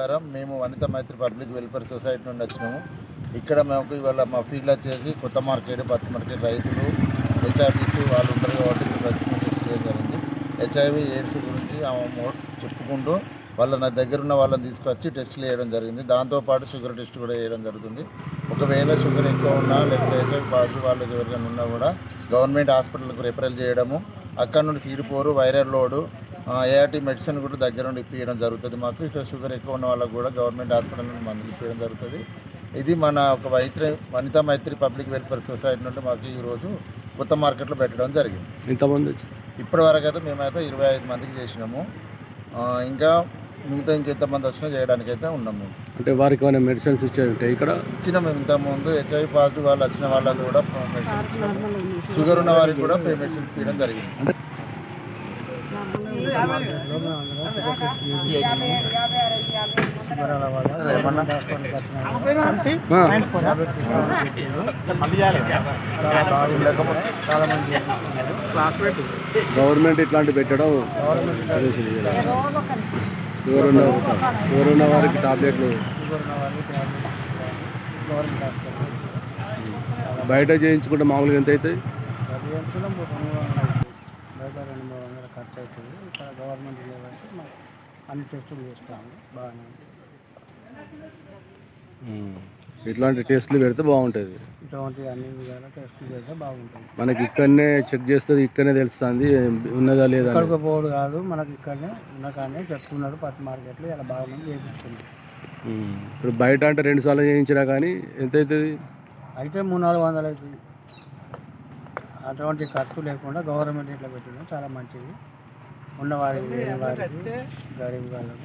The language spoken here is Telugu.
నమస్కారం. మేము వనిత మైత్రి పబ్లిక్ వెల్ఫేర్ సొసైటీ నుండి వచ్చినాము. ఇక్కడ మేము ఇవాళ మా ఫీల్డ్ వచ్చేసి కొత్త మార్కెట్, పత్తి మార్కెట్ రైతులు, హెచ్ఐవీస్ వాళ్ళు ఉంటారు కాబట్టి టెస్ట్ చేయడం జరిగింది. హెచ్ఐవి ఎయిడ్స్ గురించి చెప్పుకుంటూ నా దగ్గర ఉన్న వాళ్ళని తీసుకొచ్చి టెస్టులు చేయడం జరిగింది. దాంతోపాటు షుగర్ టెస్ట్ కూడా చేయడం జరుగుతుంది. ఒకవేళ షుగర్ ఎక్కువ ఉన్నా లేకపోతే హెచ్ఐవి పాజిటివ్ వాళ్ళకి ఎవరికైనా ఉన్నా కూడా గవర్నమెంట్ హాస్పిటల్కి రిఫరల్ చేయడము, అక్కడ నుండి CD4 viral load ART medicine కూడా దగ్గర నుండి ఇప్పించడం జరుగుతుంది. మాకు ఇక్కడ షుగర్ ఎక్కువ ఉన్న వాళ్ళకు కూడా గవర్నమెంట్ హాస్పిటల్ నుండి మందులు ఇప్పించడం జరుగుతుంది. ఇది మన ఒక వనితా మైత్రి పబ్లిక్ వెల్ఫేర్ సొసైటీ నుండి మాకు ఈరోజు కొత్త మార్కెట్లో పెట్టడం జరిగింది. ఇంతమంది ఇప్పటి వరకు అయితే మేమైతే 25 మందికి చేసినాము. ఇంకా మిగతా ఇంకెంతమంది వచ్చినా చేయడానికి అయితే ఉన్నాము. అంటే వారికి ఏమైనా మెడిసిన్స్ ఇచ్చాయి ఇక్కడ ఇచ్చినాము. ఇంతకుముందు HIV పాజిటివ్ వాళ్ళు వచ్చిన వాళ్ళకు కూడా మెడిసిన్ ఇచ్చినాము. షుగర్ ఉన్న వారికి కూడా మెడిసిన్ ఇవ్వడం జరిగింది. గవర్నమెంట్ ఇట్లాంటి పెట్టడం ఎవరున్న వారికి టాబ్లెట్లు బయట చేయించుకుంటే మామూలుగా ఎంత అవుతాయి? బయట 200-300 ఖర్చు అవుతుంది. ఇక్కడ గవర్నమెంట్ లేదంటే అన్ని టెస్టులు చేస్తాము. బాగానే ఇట్లాంటి టెస్టులు పెడితే బాగుంటుంది. ఇటువంటి అన్ని విధాల టెస్టులు చేస్తే బాగుంటుంది. మనకి ఇక్కడనే చెక్ చేస్తుంది, ఇక్కడనే తెలుస్తుంది ఉన్నదా లేదా. ఇక్కడికి పోడు కాదు, మనకి ఇక్కడనే ఉన్న కానీ చెప్తున్నాడు. పత్తి మార్కెట్లో ఇలా బాగా మంది చేయించుకుంది. ఇప్పుడు బయట అంటే 2 సార్లు చేయించినా కానీ ఎంత అవుతుంది? అయితే 300-400 అవుతుంది. అటువంటి ఖర్చు లేకుండా గవర్నమెంట్ ఇట్లా పెట్టడం చాలా మంచిది. ఉన్నవారికి లేని వారికి గరీబ్ వాళ్ళకు